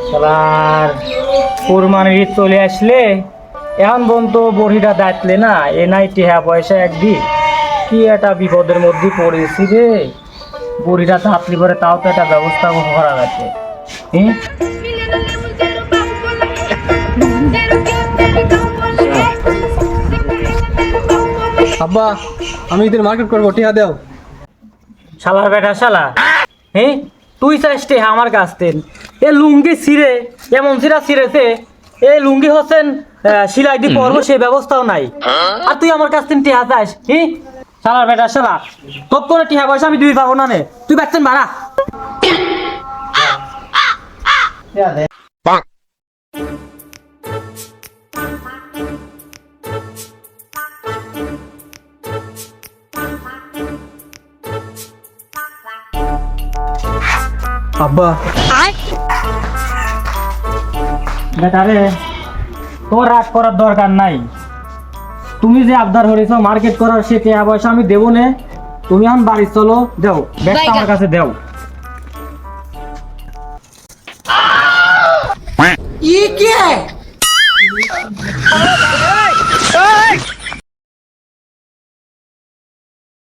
শালার কুরবানির ঈদ চলে আসলে এখন পর্যন্ত বড়িটা দাঁতলে না এ নাই টেহা পয়সা একদিন কি একটা বিপদের মধ্যে পড়েছি রে। বড়িটা দাঁতলি করে তাও তো একটা ব্যবস্থা করা গেছে। আব্বা আমি ঈদের মার্কেট করবো, টিহা দেও। শালার বেটা শালা, হ্যাঁ তুই চাইস টেহা আমার কাছ থেকে? এ লুঙ্গি ছিঁড়ে এমন ছিঁড়েছে, এই লুঙ্গি হচ্ছেন সিলাই দিয়ে পরবো সেই ব্যবস্থাও নাই, আর তুই আমার কাছ থেকে টেহা চাইস? শালার বেটা শালা, তোর করে টেহা পয়সা আমি দুই পাবো না নে, তুই পাচ্ছেন ভাড়া। আব্বা বেটারে তোর রাগ করার দরকার নাই, তুমি যে আবদার হয়েছ মার্কেট করার সে টাকা পয়সা আমি দেবো নে। তুমি এখন বাড়ি চলো, দেও ব্যাগটা আমার কাছে দেও। ये क्या है?